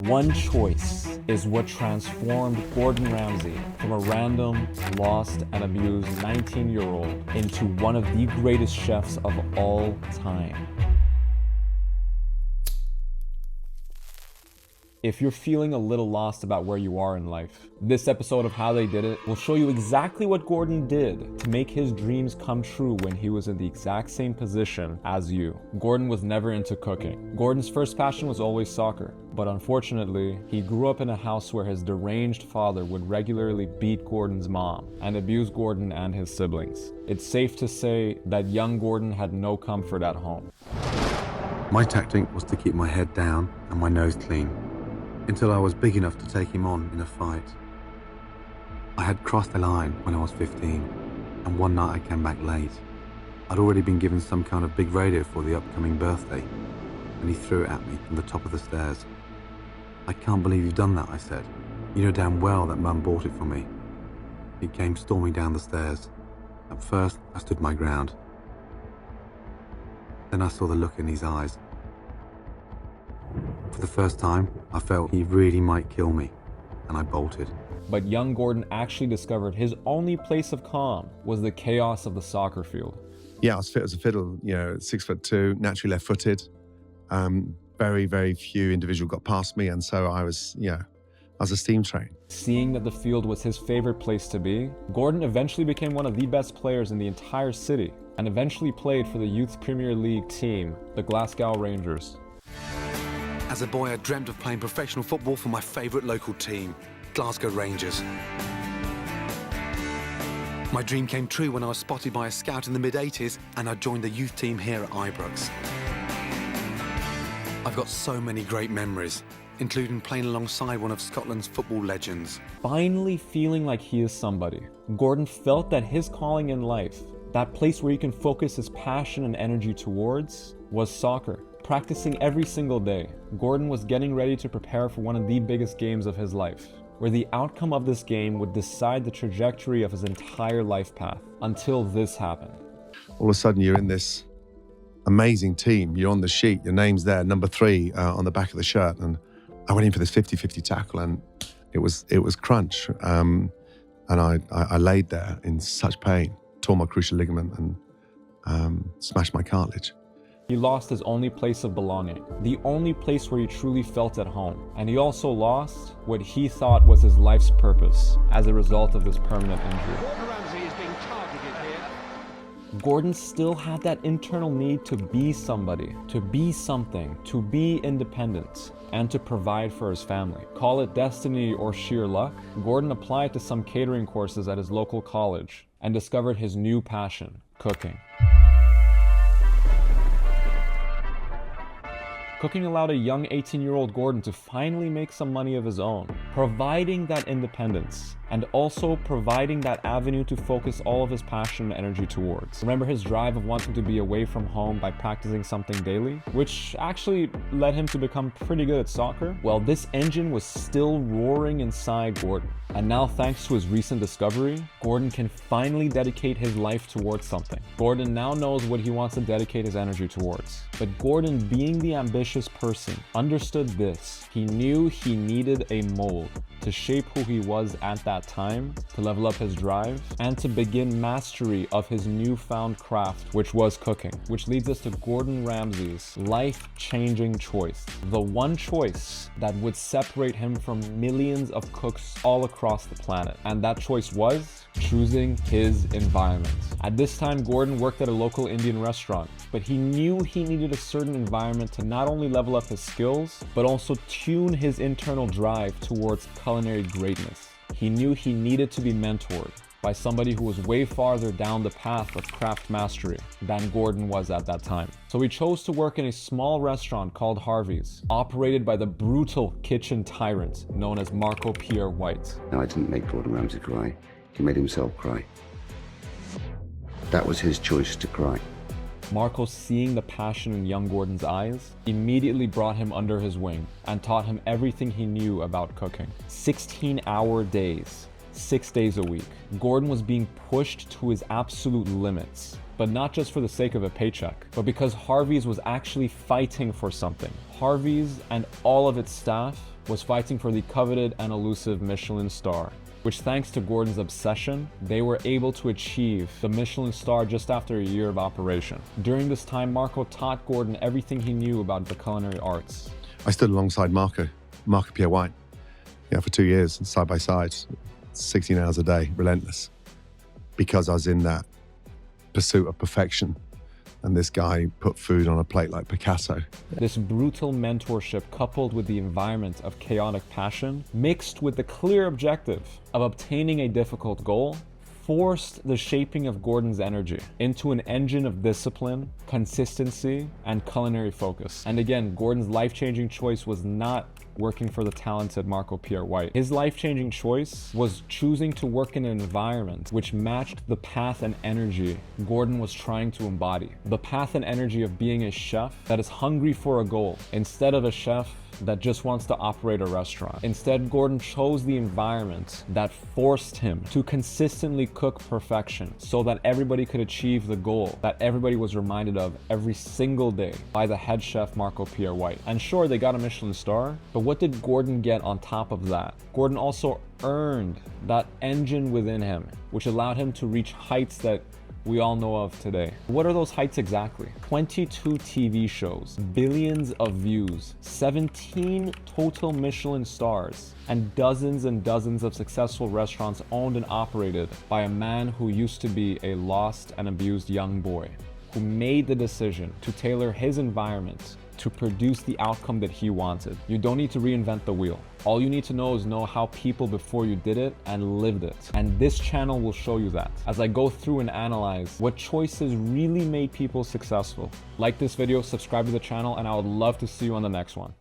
one choice is what transformed Gordon Ramsay from a random, lost, and abused 19-year-old into one of the greatest chefs of all time. If you're feeling a little lost about where you are in life, this episode of How They Did It will show you exactly what Gordon did to make his dreams come true when he was in the exact same position as you. Gordon was never into cooking. Gordon's first passion was always soccer, but unfortunately, he grew up in a house where his deranged father would regularly beat Gordon's mom and abuse Gordon and his siblings. It's safe to say that young Gordon had no comfort at home. My tactic was to keep my head down and my nose clean, until I was big enough to take him on in a fight. I had crossed the line when I was 15, and one night I came back late. I'd already been given some kind of big radio for the upcoming birthday, and he threw it at me from the top of the stairs. "I can't believe you've done that," I said. "You know damn well that Mum bought it for me." He came storming down the stairs. At first, I stood my ground. Then I saw the look in his eyes. For the first time, I felt he really might kill me, and I bolted. But young Gordon actually discovered his only place of calm was the chaos of the soccer field. Yeah, I was fit as a fiddle, 6'2", naturally left-footed. Very, very few individuals got past me, and so I was a steam train. Seeing that the field was his favorite place to be, Gordon eventually became one of the best players in the entire city, and eventually played for the Youth Premier League team, the Glasgow Rangers. As a boy, I dreamt of playing professional football for my favourite local team, Glasgow Rangers. My dream came true when I was spotted by a scout in the mid-80s and I joined the youth team here at Ibrox. I've got so many great memories, including playing alongside one of Scotland's football legends. Finally feeling like he is somebody, Gordon felt that his calling in life, that place where he can focus his passion and energy towards, was soccer. Practicing every single day, Gordon was getting ready to prepare for one of the biggest games of his life, where the outcome of this game would decide the trajectory of his entire life path, until this happened. All of a sudden, you're in this amazing team. You're on the sheet, your name's there, number 3 on the back of the shirt. And I went in for this 50-50 tackle, and it was crunch. And I laid there in such pain, tore my cruciate ligament and smashed my cartilage. He lost his only place of belonging, the only place where he truly felt at home. And he also lost what he thought was his life's purpose as a result of this permanent injury. Ramsay is being targeted here. Gordon still had that internal need to be somebody, to be something, to be independent, and to provide for his family. Call it destiny or sheer luck, Gordon applied to some catering courses at his local college and discovered his new passion, cooking. Cooking allowed a young 18-year-old Gordon to finally make some money of his own, providing that independence and also providing that avenue to focus all of his passion and energy towards. Remember his drive of wanting to be away from home by practicing something daily, which actually led him to become pretty good at soccer? Well, this engine was still roaring inside Gordon. And now, thanks to his recent discovery, Gordon can finally dedicate his life towards something. Gordon now knows what he wants to dedicate his energy towards. But Gordon, being the ambitious person, understood this. He knew he needed a mold to shape who he was at that time, to level up his drive, and to begin mastery of his newfound craft, which was cooking. Which leads us to Gordon Ramsay's life-changing choice. The one choice that would separate him from millions of cooks all across the planet. And that choice was choosing his environment. At this time, Gordon worked at a local Indian restaurant, but he knew he needed a certain environment to not only level up his skills, but also tune his internal drive towards culinary greatness. He knew he needed to be mentored by somebody who was way farther down the path of craft mastery than Gordon was at that time. So he chose to work in a small restaurant called Harvey's, operated by the brutal kitchen tyrant known as Marco Pierre White. No, I didn't make Gordon Ramsay cry. He made himself cry. That was his choice to cry. Marco, seeing the passion in young Gordon's eyes, immediately brought him under his wing and taught him everything he knew about cooking. 16-hour days, 6 days a week. Gordon was being pushed to his absolute limits, but not just for the sake of a paycheck, but because Harvey's was actually fighting for something. Harvey's and all of its staff was fighting for the coveted and elusive Michelin star, which thanks to Gordon's obsession, they were able to achieve the Michelin star just after a year of operation. During this time, Marco taught Gordon everything he knew about the culinary arts. I stood alongside Marco Pierre White, for 2 years, side by side, 16 hours a day, relentless, because I was in that pursuit of perfection. And this guy put food on a plate like Picasso. This brutal mentorship, coupled with the environment of chaotic passion, mixed with the clear objective of obtaining a difficult goal, forced the shaping of Gordon's energy into an engine of discipline, consistency, and culinary focus. And again, Gordon's life-changing choice was not working for the talented Marco Pierre White. His life-changing choice was choosing to work in an environment which matched the path and energy Gordon was trying to embody. The path and energy of being a chef that is hungry for a goal, instead of a chef that just wants to operate a restaurant. Instead, Gordon chose the environment that forced him to consistently cook perfection so that everybody could achieve the goal that everybody was reminded of every single day by the head chef Marco Pierre White. And sure, they got a Michelin star, but what did Gordon get on top of that? Gordon also earned that engine within him, which allowed him to reach heights that we all know of today. What are those heights exactly? 22 TV shows, billions of views, 17 total Michelin stars, and dozens of successful restaurants owned and operated by a man who used to be a lost and abused young boy, who made the decision to tailor his environment to produce the outcome that he wanted. You don't need to reinvent the wheel. All you need to know is know how people before you did it and lived it. And this channel will show you that as I go through and analyze what choices really made people successful. Like this video, subscribe to the channel, and I would love to see you on the next one.